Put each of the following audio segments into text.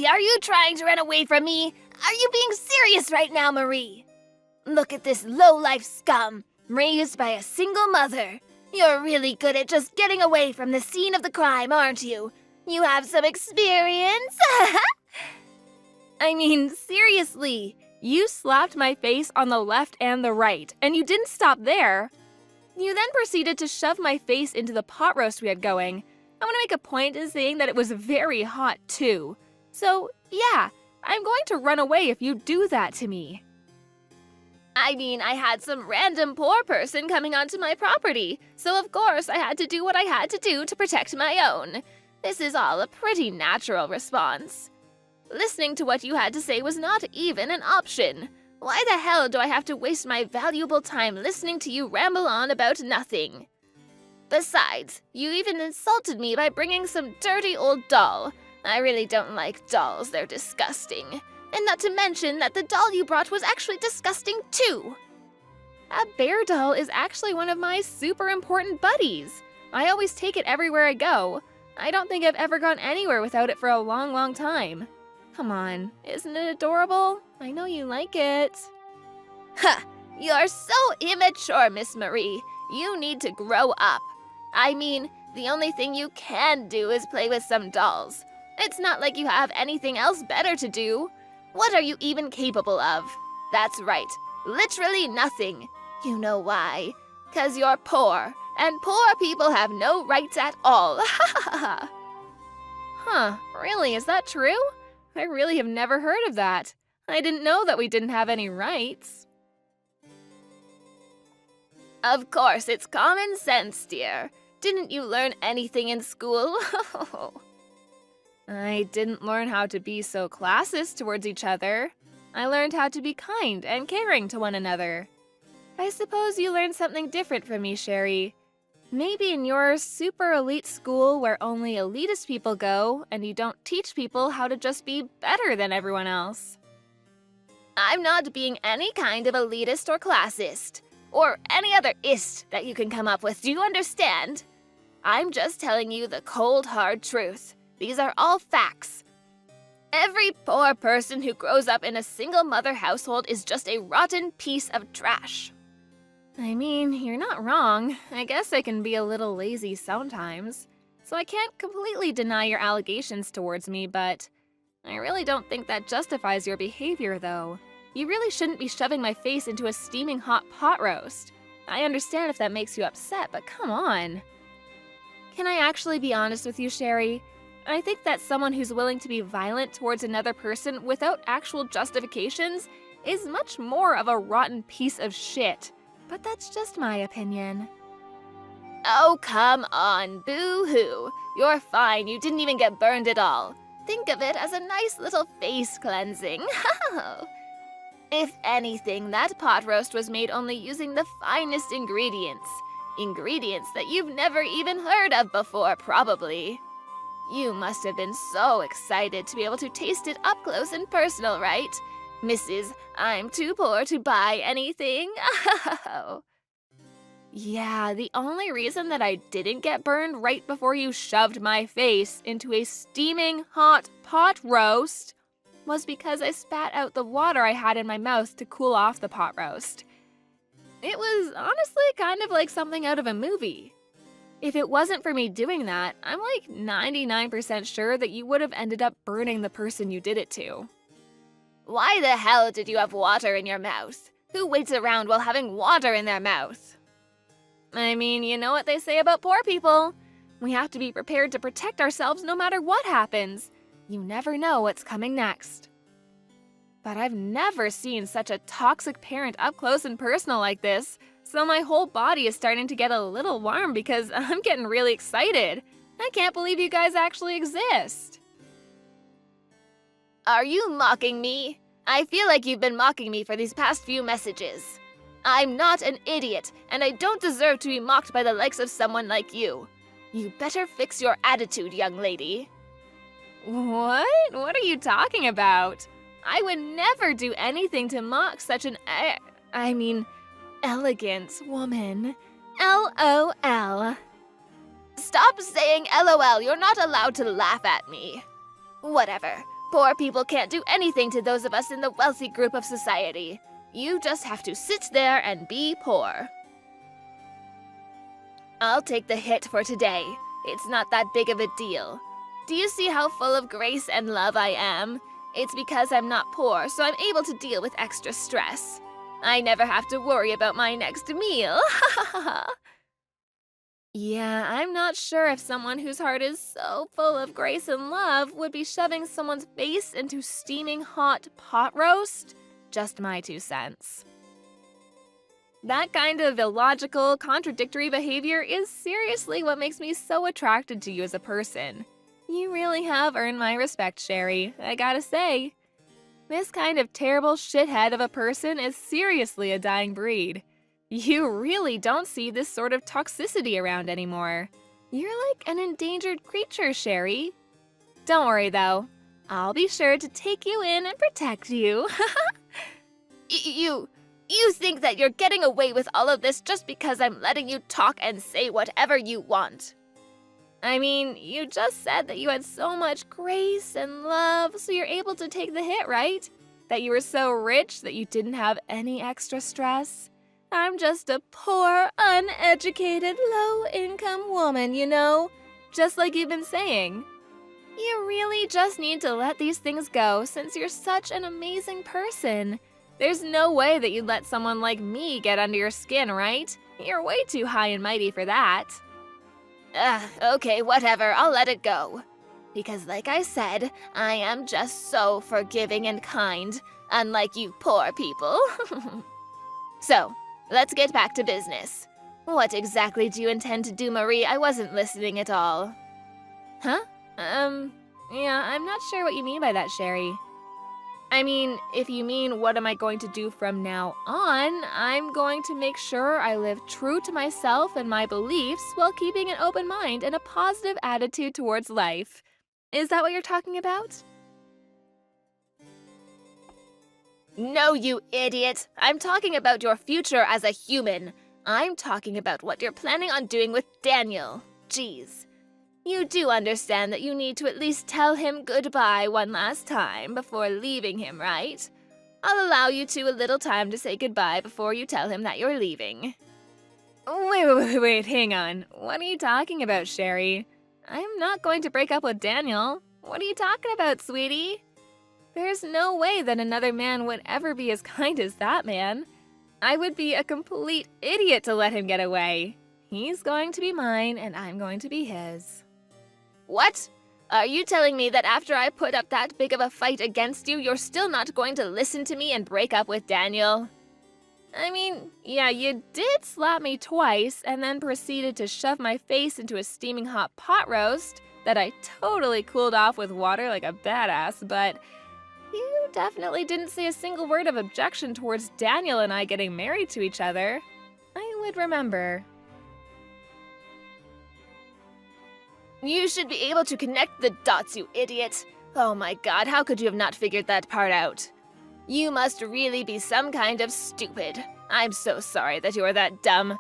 Seriously, are you trying to run away from me? Are you being serious right now, Marie? Look at this low-life scum, raised by a single mother. You're really good at just getting away from the scene of the crime, aren't you? You have some experience? I mean, seriously, you slapped my face on the left and the right, and you didn't stop there. You then proceeded to shove my face into the pot roast we had going. I want to make a point in saying that it was very hot, too. So, yeah, I'm going to run away if you do that to me. I mean, I had some random poor person coming onto my property, so of course I had to do what I had to do to protect my own. This is all a pretty natural response. Listening to what you had to say was not even an option. Why the hell do I have to waste my valuable time listening to you ramble on about nothing? Besides, you even insulted me by bringing some dirty old doll. I really don't like dolls, they're disgusting. And not to mention that the doll you brought was actually disgusting too. A bear doll is actually one of my super important buddies. I always take it everywhere I go. I don't think I've ever gone anywhere without it for a long, long time. Come on, isn't it adorable? I know you like it. Ha! You're so immature, Miss Marie. You need to grow up. I mean, the only thing you can do is play with some dolls. It's not like you have anything else better to do. What are you even capable of? That's right, literally nothing. You know why? 'Cause you're poor, and poor people have no rights at all. Huh, really, is that true? I really have never heard of that. I didn't know that we didn't have any rights. Of course, it's common sense, dear. Didn't you learn anything in school? I didn't learn how to be so classist towards each other. I learned how to be kind and caring to one another. I suppose you learned something different from me, Sherry. Maybe in your super elite school where only elitist people go and you don't teach people how to just be better than everyone else. I'm not being any kind of elitist or classist, or any other ist that you can come up with, do you understand? I'm just telling you the cold, hard truth. These are all facts. Every poor person who grows up in a single-mother household is just a rotten piece of trash. I mean, you're not wrong. I guess I can be a little lazy sometimes. So I can't completely deny your allegations towards me, but I really don't think that justifies your behavior, though. You really shouldn't be shoving my face into a steaming hot pot roast. I understand if that makes you upset, but come on. Can I actually be honest with you, Sherry? I think that someone who's willing to be violent towards another person without actual justifications is much more of a rotten piece of shit. But that's just my opinion. Oh, come on, boo-hoo. You're fine, you didn't even get burned at all. Think of it as a nice little face cleansing. If anything, that pot roast was made only using the finest ingredients. Ingredients that you've never even heard of before, probably. You must have been so excited to be able to taste it up close and personal, right? Mrs. I'm too poor to buy anything. Yeah, the only reason that I didn't get burned right before you shoved my face into a steaming hot pot roast was because I spat out the water I had in my mouth to cool off the pot roast. It was honestly kind of like something out of a movie. If it wasn't for me doing that, I'm like 99% sure that you would have ended up burning the person you did it to. Why the hell did you have water in your mouth? Who waits around while having water in their mouth? I mean, you know what they say about poor people. We have to be prepared to protect ourselves no matter what happens. You never know what's coming next. But I've never seen such a toxic parent up close and personal like this, so my whole body is starting to get a little warm because I'm getting really excited. I can't believe you guys actually exist. Are you mocking me? I feel like you've been mocking me for these past few messages. I'm not an idiot, and I don't deserve to be mocked by the likes of someone like you. You better fix your attitude, young lady. What? What are you talking about? I would never do anything to mock such an elegant woman. LOL. Stop saying LOL, you're not allowed to laugh at me. Whatever. Poor people can't do anything to those of us in the wealthy group of society. You just have to sit there and be poor. I'll take the hit for today. It's not that big of a deal. Do you see how full of grace and love I am? It's because I'm not poor, so I'm able to deal with extra stress. I never have to worry about my next meal. Yeah, I'm not sure if someone whose heart is so full of grace and love would be shoving someone's face into steaming hot pot roast. Just my 2 cents. That kind of illogical, contradictory behavior is seriously what makes me so attracted to you as a person. You really have earned my respect, Sherry, I gotta say. This kind of terrible shithead of a person is seriously a dying breed. You really don't see this sort of toxicity around anymore. You're like an endangered creature, Sherry. Don't worry, though. I'll be sure to take you in and protect you. You think that you're getting away with all of this just because I'm letting you talk and say whatever you want. I mean, you just said that you had so much grace and love, so you're able to take the hit, right? That you were so rich that you didn't have any extra stress. I'm just a poor, uneducated, low-income woman, you know? Just like you've been saying. You really just need to let these things go since you're such an amazing person. There's no way that you'd let someone like me get under your skin, right? You're way too high and mighty for that. Okay, whatever, I'll let it go. Because like I said, I am just so forgiving and kind, unlike you poor people. So, let's get back to business. What exactly do you intend to do, Marie? I wasn't listening at all. Huh? Yeah, I'm not sure what you mean by that, Sherry. I mean, if you mean what am I going to do from now on, I'm going to make sure I live true to myself and my beliefs while keeping an open mind and a positive attitude towards life. Is that what you're talking about? No, you idiot! I'm talking about your future as a human. I'm talking about what you're planning on doing with Daniel. Jeez. You do understand that you need to at least tell him goodbye one last time before leaving him, right? I'll allow you a little time to say goodbye before you tell him that you're leaving. Wait, hang on. What are you talking about, Sherry? I'm not going to break up with Daniel. What are you talking about, sweetie? There's no way that another man would ever be as kind as that man. I would be a complete idiot to let him get away. He's going to be mine, and I'm going to be his. What? Are you telling me that after I put up that big of a fight against you, you're still not going to listen to me and break up with Daniel? I mean, yeah, you did slap me twice and then proceeded to shove my face into a steaming hot pot roast that I totally cooled off with water like a badass, but you definitely didn't say a single word of objection towards Daniel and I getting married to each other. I would remember. You should be able to connect the dots, you idiot. Oh my god, how could you have not figured that part out? You must really be some kind of stupid. I'm so sorry that you're that dumb.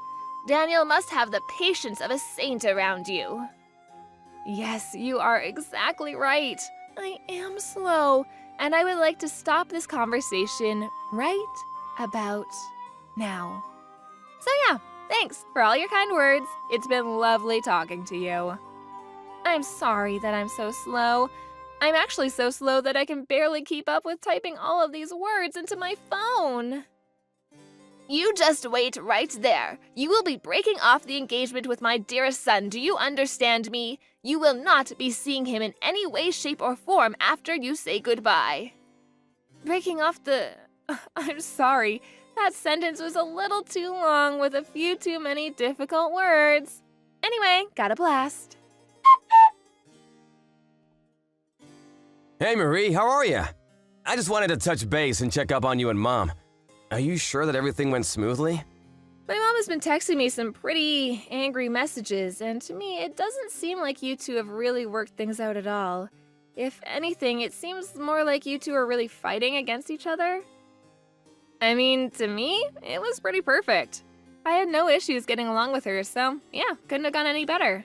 Daniel must have the patience of a saint around you. Yes, you are exactly right. I am slow, and I would like to stop this conversation right about now. So yeah, thanks for all your kind words. It's been lovely talking to you. I'm sorry that I'm so slow. I'm actually so slow that I can barely keep up with typing all of these words into my phone. You just wait right there. You will be breaking off the engagement with my dearest son. Do you understand me? You will not be seeing him in any way, shape, or form after you say goodbye. Breaking off the... I'm sorry. That sentence was a little too long with a few too many difficult words. Anyway, got a blast. Hey Marie, how are you? I just wanted to touch base and check up on you and Mom. Are you sure that everything went smoothly? My mom has been texting me some pretty angry messages, and to me, it doesn't seem like you two have really worked things out at all. If anything, it seems more like you two are really fighting against each other. I mean, to me, it was pretty perfect. I had no issues getting along with her, so yeah, couldn't have gone any better.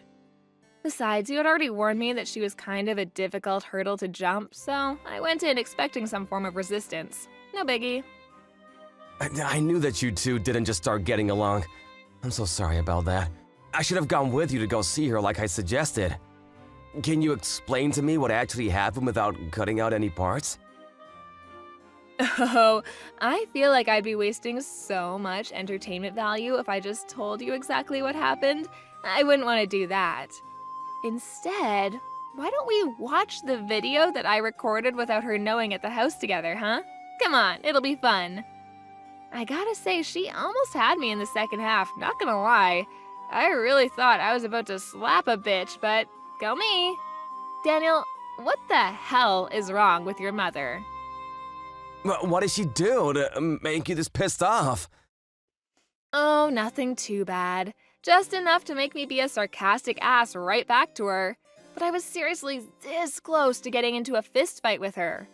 Besides, you had already warned me that she was kind of a difficult hurdle to jump, so I went in expecting some form of resistance. No biggie. I knew that you two didn't just start getting along. I'm so sorry about that. I should have gone with you to go see her like I suggested. Can you explain to me what actually happened without cutting out any parts? Oh, I feel like I'd be wasting so much entertainment value if I just told you exactly what happened. I wouldn't want to do that. Instead, why don't we watch the video that I recorded without her knowing at the house together, huh? Come on, it'll be fun. I gotta say, she almost had me in the second half, not gonna lie. I really thought I was about to slap a bitch, but go me. Daniel, what the hell is wrong with your mother? What did she do to make you this pissed off? Oh, nothing too bad. Just enough to make me be a sarcastic ass right back to her. But I was seriously this close to getting into a fist fight with her.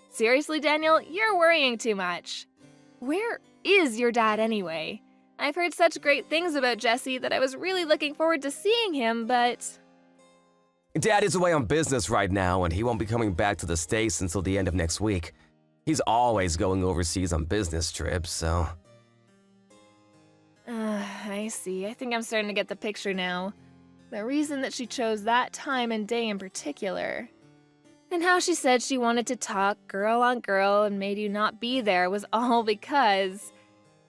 Seriously, Daniel, you're worrying too much. Where is your dad anyway? I've heard such great things about Jesse that I was really looking forward to seeing him, but... Dad is away on business right now, and he won't be coming back to the States until the end of next week. He's always going overseas on business trips, so... I see. I think I'm starting to get the picture now. The reason that she chose that time and day in particular. And how she said she wanted to talk girl on girl and made you not be there was all because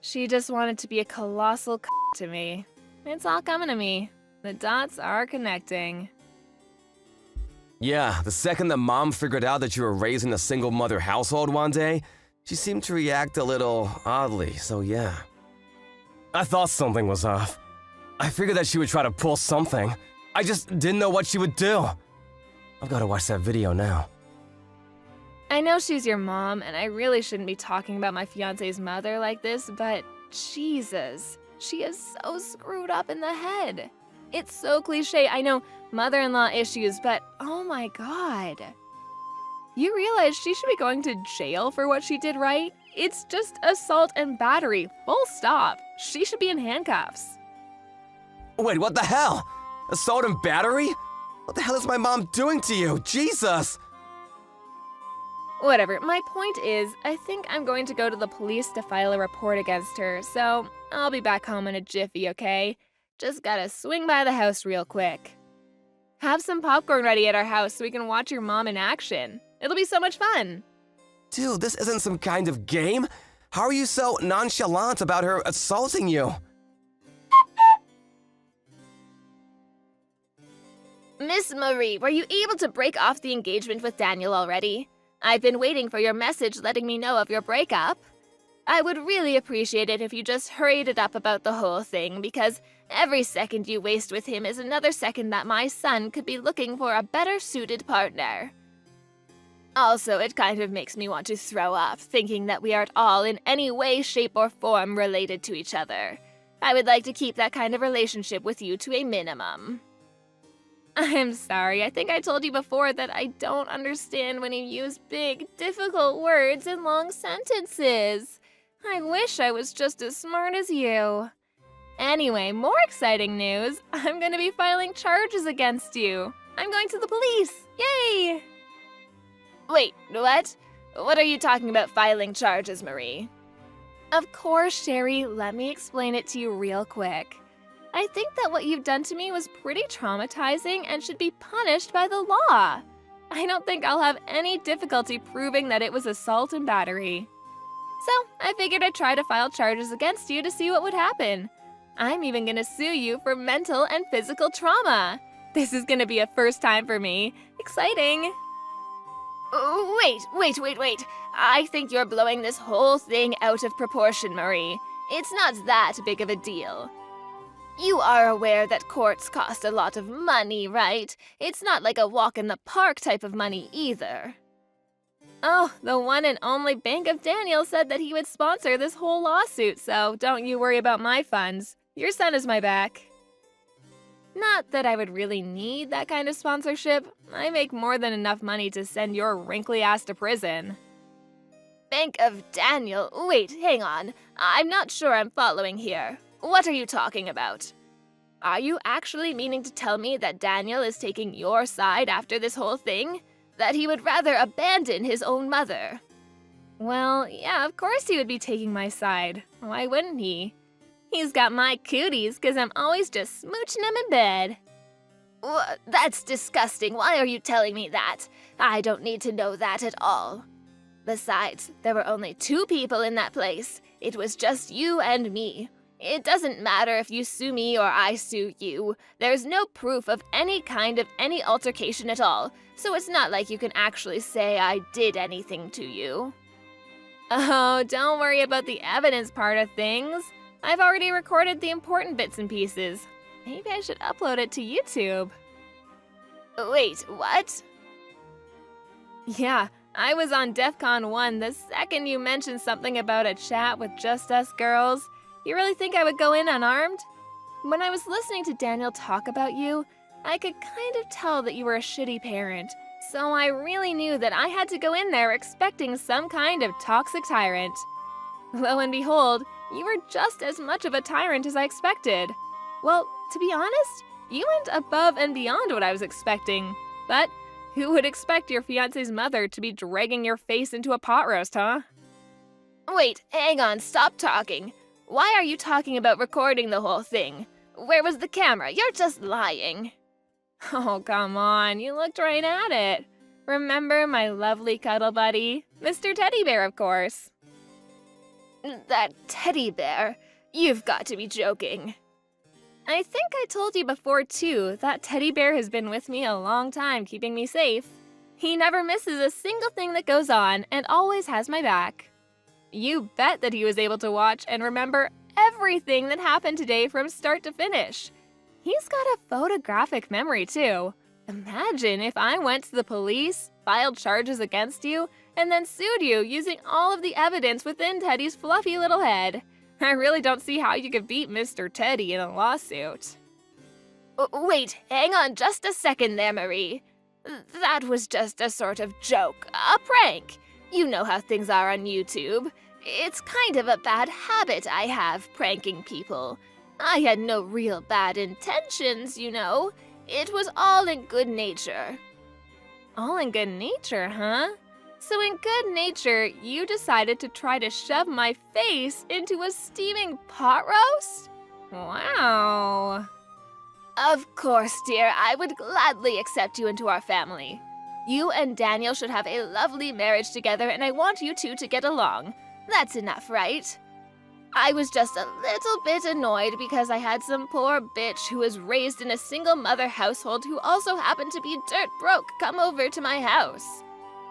she just wanted to be a colossal to me. It's all coming to me. The dots are connecting. Yeah, the second that Mom figured out that you were raising a single-mother household one day, she seemed to react a little oddly, so yeah. I thought something was off. I figured that she would try to pull something. I just didn't know what she would do. I've got to watch that video now. I know she's your mom, and I really shouldn't be talking about my fiance's mother like this, but Jesus, she is so screwed up in the head. It's so cliche, I know, mother-in-law issues, but oh my God. You realize she should be going to jail for what she did, right? It's just assault and battery, full stop. She should be in handcuffs. Wait, what the hell? Assault and battery? What the hell is my mom doing to you? Jesus! Whatever, my point is, I think I'm going to go to the police to file a report against her, so I'll be back home in a jiffy, okay? Just gotta swing by the house real quick. Have some popcorn ready at our house so we can watch your mom in action. It'll be so much fun. Dude, this isn't some kind of game. How are you so nonchalant about her assaulting you? Miss Marie, were you able to break off the engagement with Daniel already? I've been waiting for your message letting me know of your breakup. I would really appreciate it if you just hurried it up about the whole thing, because every second you waste with him is another second that my son could be looking for a better suited partner. Also, it kind of makes me want to throw up, thinking that we are at all in any way, shape, or form related to each other. I would like to keep that kind of relationship with you to a minimum. I'm sorry, I think I told you before that I don't understand when you use big, difficult words in long sentences. I wish I was just as smart as you. Anyway, more exciting news. I'm going to be filing charges against you. I'm going to the police. Yay! Wait, what? What are you talking about filing charges, Marie? Of course, Sherry. Let me explain it to you real quick. I think that what you've done to me was pretty traumatizing and should be punished by the law. I don't think I'll have any difficulty proving that it was assault and battery. So, I figured I'd try to file charges against you to see what would happen. I'm even gonna sue you for mental and physical trauma. This is gonna be a first time for me. Exciting! Wait. I think you're blowing this whole thing out of proportion, Marie. It's not that big of a deal. You are aware that courts cost a lot of money, right? It's not like a walk in the park type of money either. Oh, the one and only Bank of Daniel said that he would sponsor this whole lawsuit, so don't you worry about my funds. Your son is my back. Not that I would really need that kind of sponsorship. I make more than enough money to send your wrinkly ass to prison. Bank of Daniel? Wait, hang on. I'm not sure I'm following here. What are you talking about? Are you actually meaning to tell me that Daniel is taking your side after this whole thing? That he would rather abandon his own mother? Well, yeah, of course he would be taking my side. Why wouldn't he? He's got my cooties because I'm always just smooching him in bed. That's disgusting. Why are you telling me that? I don't need to know that at all. Besides, there were only 2 people in that place. It was just you and me. It doesn't matter if you sue me or I sue you. There's no proof of any kind of any altercation at all, so it's not like you can actually say I did anything to you. Oh, don't worry about the evidence part of things. I've already recorded the important bits and pieces. Maybe I should upload it to YouTube. Wait, what? Yeah, I was on DEF CON 1 the second you mentioned something about a chat with just us girls. You really think I would go in unarmed? When I was listening to Daniel talk about you, I could kind of tell that you were a shitty parent. So I really knew that I had to go in there expecting some kind of toxic tyrant. Lo and behold, you were just as much of a tyrant as I expected. Well, to be honest, you went above and beyond what I was expecting. But who would expect your fiancé's mother to be dragging your face into a pot roast, huh? Wait, hang on, stop talking. Why are you talking about recording the whole thing? Where was the camera? You're just lying. Oh, come on, you looked right at it. Remember my lovely cuddle buddy? Mr. Teddy Bear, of course. That teddy bear? You've got to be joking. I think I told you before, too, that teddy bear has been with me a long time, keeping me safe. He never misses a single thing that goes on and always has my back. You bet that he was able to watch and remember everything that happened today from start to finish. He's got a photographic memory, too. Imagine if I went to the police, filed charges against you, and then sued you using all of the evidence within Teddy's fluffy little head. I really don't see how you could beat Mr. Teddy in a lawsuit. Wait, hang on just a second there, Marie. That was just a sort of joke, a prank. You know how things are on YouTube. It's kind of a bad habit I have, pranking people. I had no real bad intentions, you know. It was all in good nature. All in good nature, huh? So in good nature, you decided to try to shove my face into a steaming pot roast? Wow. Of course, dear, I would gladly accept you into our family. You and Daniel should have a lovely marriage together, and I want you two to get along. That's enough, right? I was just a little bit annoyed because I had some poor bitch who was raised in a single-mother household who also happened to be dirt broke come over to my house.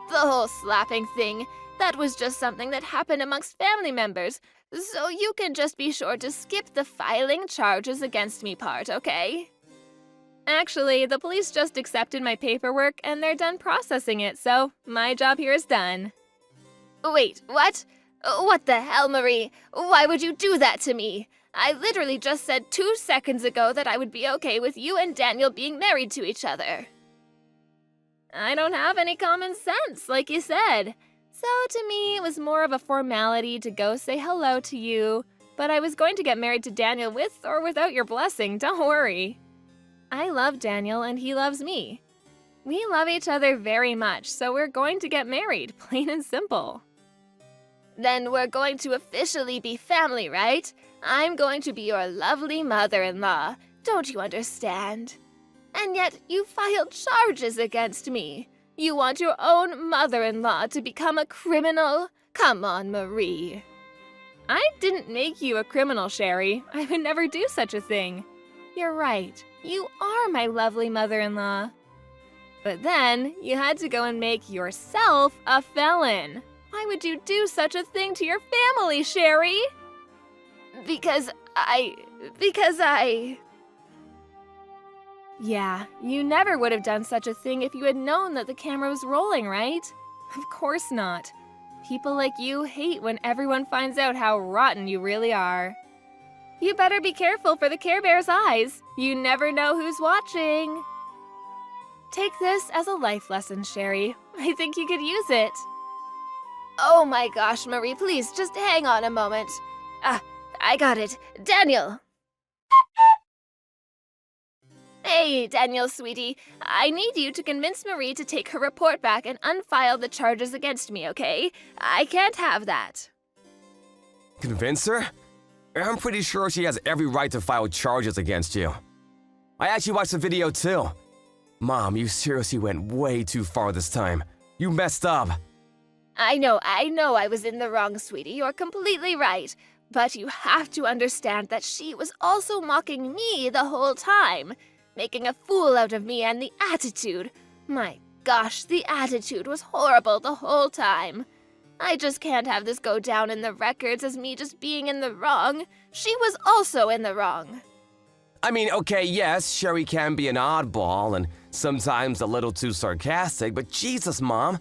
The whole slapping thing, that was just something that happened amongst family members, so you can just be sure to skip the filing charges against me part, okay? Actually, the police just accepted my paperwork and they're done processing it, so my job here is done. Wait, what? What the hell, Marie? Why would you do that to me? I literally just said 2 seconds ago that I would be okay with you and Daniel being married to each other. I don't have any common sense, like you said. So to me, it was more of a formality to go say hello to you, but I was going to get married to Daniel with or without your blessing, don't worry. I love Daniel and he loves me. We love each other very much, so we're going to get married, plain and simple. Then we're going to officially be family, right? I'm going to be your lovely mother-in-law. Don't you understand? And yet you filed charges against me. You want your own mother-in-law to become a criminal? Come on, Marie. I didn't make you a criminal, Sherry. I would never do such a thing. You're right. You are my lovely mother-in-law. But then you had to go and make yourself a felon. Why would you do such a thing to your family, Sherry? Because I... Yeah, you never would have done such a thing if you had known that the camera was rolling, right? Of course not. People like you hate when everyone finds out how rotten you really are. You better be careful for the Care Bear's eyes. You never know who's watching. Take this as a life lesson, Sherry. I think you could use it. Oh my gosh, Marie, please just hang on a moment. I got it. Daniel! Hey, Daniel, sweetie. I need you to convince Marie to take her report back and unfile the charges against me, okay? I can't have that. Convince her? I'm pretty sure she has every right to file charges against you. I actually watched the video too. Mom, you seriously went way too far this time. You messed up. I know I was in the wrong, sweetie. You're completely right. But you have to understand that she was also mocking me the whole time, making a fool out of me, and the attitude. My gosh, the attitude was horrible the whole time. I just can't have this go down in the records as me just being in the wrong. She was also in the wrong. I mean, okay, yes, Sherry can be an oddball and sometimes a little too sarcastic, but Jesus, Mom,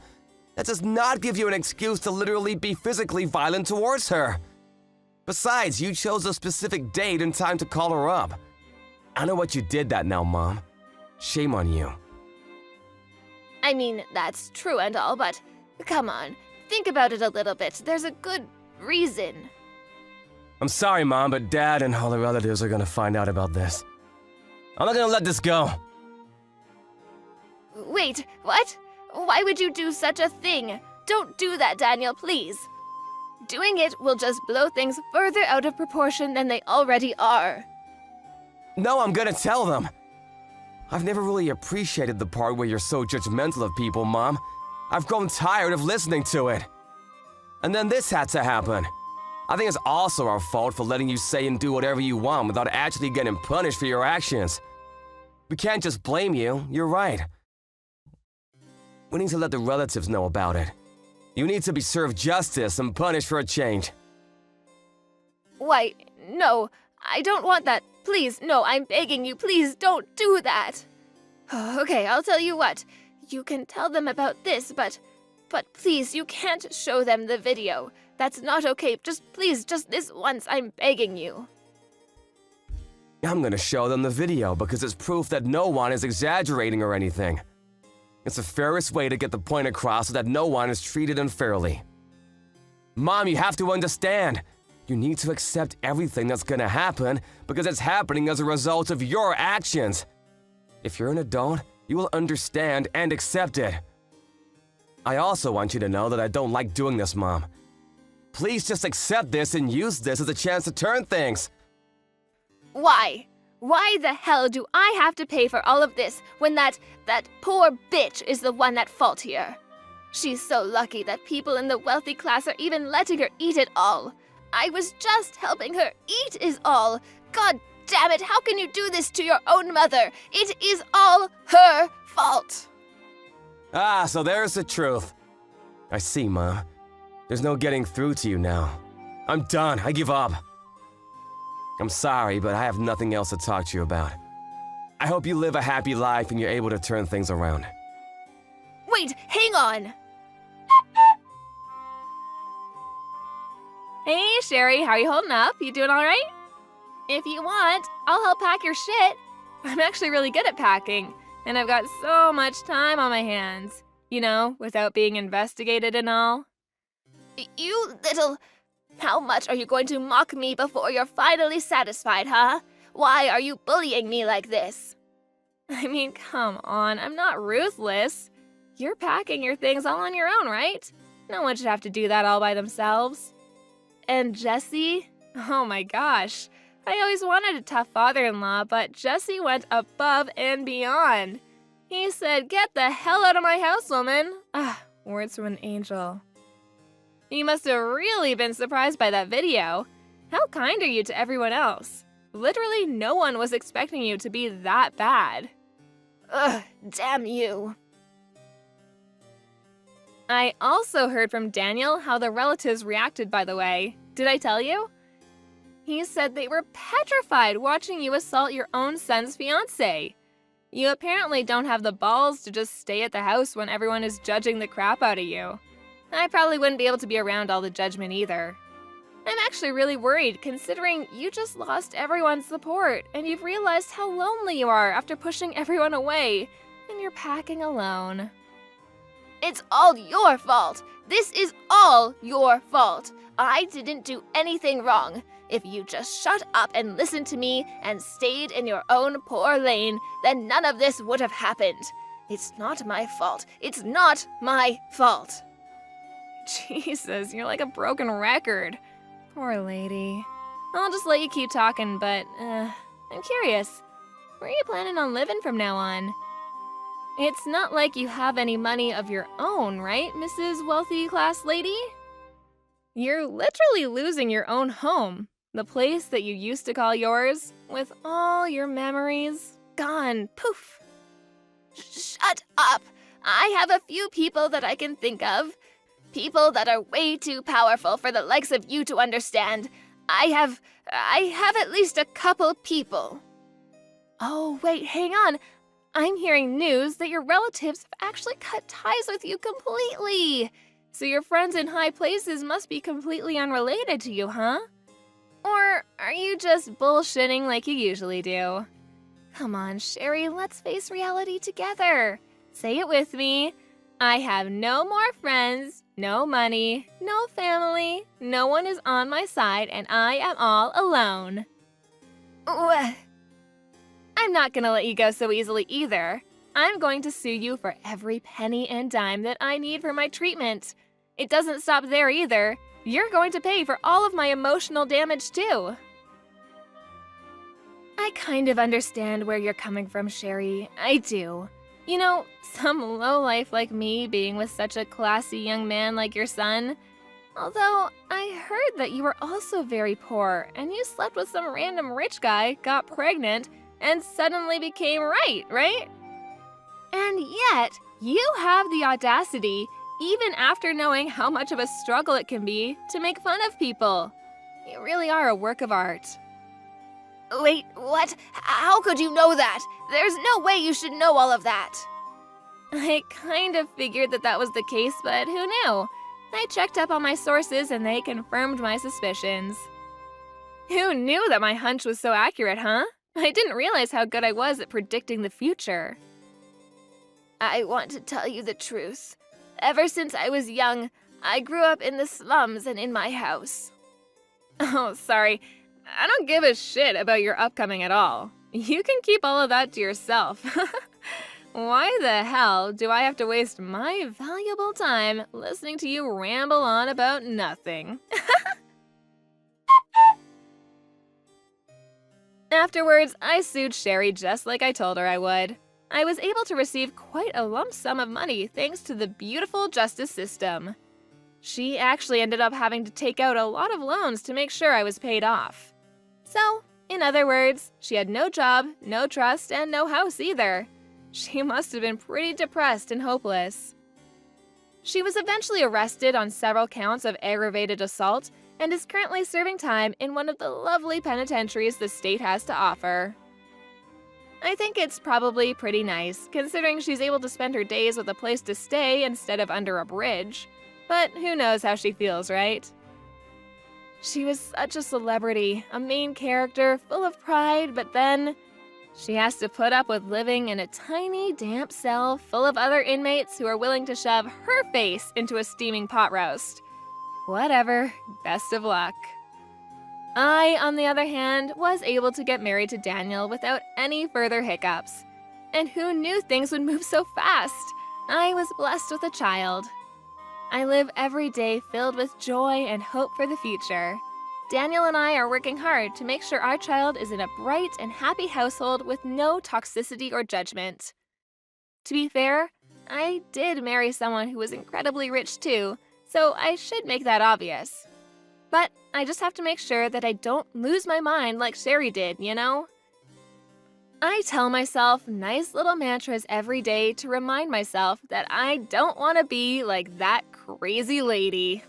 that does not give you an excuse to literally be physically violent towards her. Besides, you chose a specific date and time to call her up. I know what you did that now, Mom. Shame on you. I mean, that's true and all, but come on, think about it a little bit. There's a good reason. I'm sorry, Mom, but Dad and all the relatives are gonna find out about this. I'm not gonna let this go. Wait, what? Why would you do such a thing? Don't do that, Daniel, please. Doing it will just blow things further out of proportion than they already are. No, I'm gonna tell them. I've never really appreciated the part where you're so judgmental of people, Mom. I've grown tired of listening to it. And then this had to happen. I think it's also our fault for letting you say and do whatever you want without actually getting punished for your actions. We can't just blame you, you're right. We need to let the relatives know about it. You need to be served justice and punished for a change. Why, no, I don't want that. Please, no, I'm begging you, please don't do that. Okay, I'll tell you what. You can tell them about this, but please, you can't show them the video. That's not okay. Please, just this once, I'm begging you. I'm gonna show them the video because it's proof that no one is exaggerating or anything. It's the fairest way to get the point across so that no one is treated unfairly. Mom, you have to understand. You need to accept everything that's gonna happen because it's happening as a result of your actions. If you're an adult, you will understand and accept it. I also want you to know that I don't like doing this, Mom. Please just accept this and use this as a chance to turn things. Why? Why the hell do I have to pay for all of this when that poor bitch is the one at fault here? She's so lucky that people in the wealthy class are even letting her eat it all. I was just helping her eat is all. God damn it, how can you do this to your own mother? It is all her fault. Ah, so there's the truth. I see, Mom. There's no getting through to you now. I'm done. I give up. I'm sorry, but I have nothing else to talk to you about. I hope you live a happy life and you're able to turn things around. Wait, hang on. Hey, Sherry, how are you holding up? You doing all right? If you want, I'll help pack your shit. I'm actually really good at packing, and I've got so much time on my hands. You know, without being investigated and all. You little... How much are you going to mock me before you're finally satisfied, huh? Why are you bullying me like this? I mean, come on, I'm not ruthless. You're packing your things all on your own, right? No one should have to do that all by themselves. And Jesse? Oh my gosh. I always wanted a tough father-in-law, but Jesse went above and beyond. He said, "Get the hell out of my house, woman." Ah, words from an angel. You must have really been surprised by that video. How kind are you to everyone else? Literally no one was expecting you to be that bad. Ugh, damn you. I also heard from Daniel how the relatives reacted, by the way. Did I tell you? He said they were petrified watching you assault your own son's fiancé. You apparently don't have the balls to just stay at the house when everyone is judging the crap out of you. I probably wouldn't be able to be around all the judgment either. I'm actually really worried considering you just lost everyone's support and you've realized how lonely you are after pushing everyone away and you're packing alone. It's all your fault. This is all your fault. I didn't do anything wrong. If you just shut up and listened to me and stayed in your own poor lane, then none of this would have happened. It's not my fault. It's not my fault. Jesus, you're like a broken record. Poor lady. I'll just let you keep talking, but, I'm curious. Where are you planning on living from now on? It's not like you have any money of your own, right, Mrs. Wealthy Class Lady? You're literally losing your own home, the place that you used to call yours, with all your memories gone, poof. Shut up! I have a few people that I can think of. People that are way too powerful for the likes of you to understand. I have at least a couple people. Oh, wait, hang on. I'm hearing news that your relatives have actually cut ties with you completely. So your friends in high places must be completely unrelated to you, huh? Or are you just bullshitting like you usually do? Come on, Sherry, let's face reality together. Say it with me. I have no more friends, no money, no family, no one is on my side, and I am all alone. I'm not gonna let you go so easily either. I'm going to sue you for every penny and dime that I need for my treatment. It doesn't stop there either. You're going to pay for all of my emotional damage too. I kind of understand where you're coming from, Sherry. I do. You know, some lowlife like me being with such a classy young man like your son. Although, I heard that you were also very poor, and you slept with some random rich guy, got pregnant, and suddenly became right? And yet, you have the audacity, even after knowing how much of a struggle it can be, to make fun of people. You really are a work of art. Wait, what? How could you know that? There's no way you should know all of that. I kind of figured that was the case, but who knew? I checked up on my sources and they confirmed my suspicions. Who knew that my hunch was so accurate, huh? I didn't realize how good I was at predicting the future. I want to tell you the truth. Ever since I was young, I grew up in the slums and in my house. Oh, sorry. I don't give a shit about your upcoming at all. You can keep all of that to yourself. Why the hell do I have to waste my valuable time listening to you ramble on about nothing? Afterwards, I sued Sherry just like I told her I would. I was able to receive quite a lump sum of money thanks to the beautiful justice system. She actually ended up having to take out a lot of loans to make sure I was paid off. So, in other words, she had no job, no trust, and no house either. She must have been pretty depressed and hopeless. She was eventually arrested on several counts of aggravated assault and is currently serving time in one of the lovely penitentiaries the state has to offer. I think it's probably pretty nice, considering she's able to spend her days with a place to stay instead of under a bridge. But who knows how she feels, right? She was such a celebrity, a main character, full of pride, but then she has to put up with living in a tiny, damp cell full of other inmates who are willing to shove her face into a steaming pot roast. Whatever, best of luck. I, on the other hand, was able to get married to Daniel without any further hiccups. And who knew things would move so fast? I was blessed with a child. I live every day filled with joy and hope for the future. Daniel and I are working hard to make sure our child is in a bright and happy household with no toxicity or judgment. To be fair, I did marry someone who was incredibly rich too, so I should make that obvious. But I just have to make sure that I don't lose my mind like Sherry did, you know? I tell myself nice little mantras every day to remind myself that I don't want to be like that crazy lady.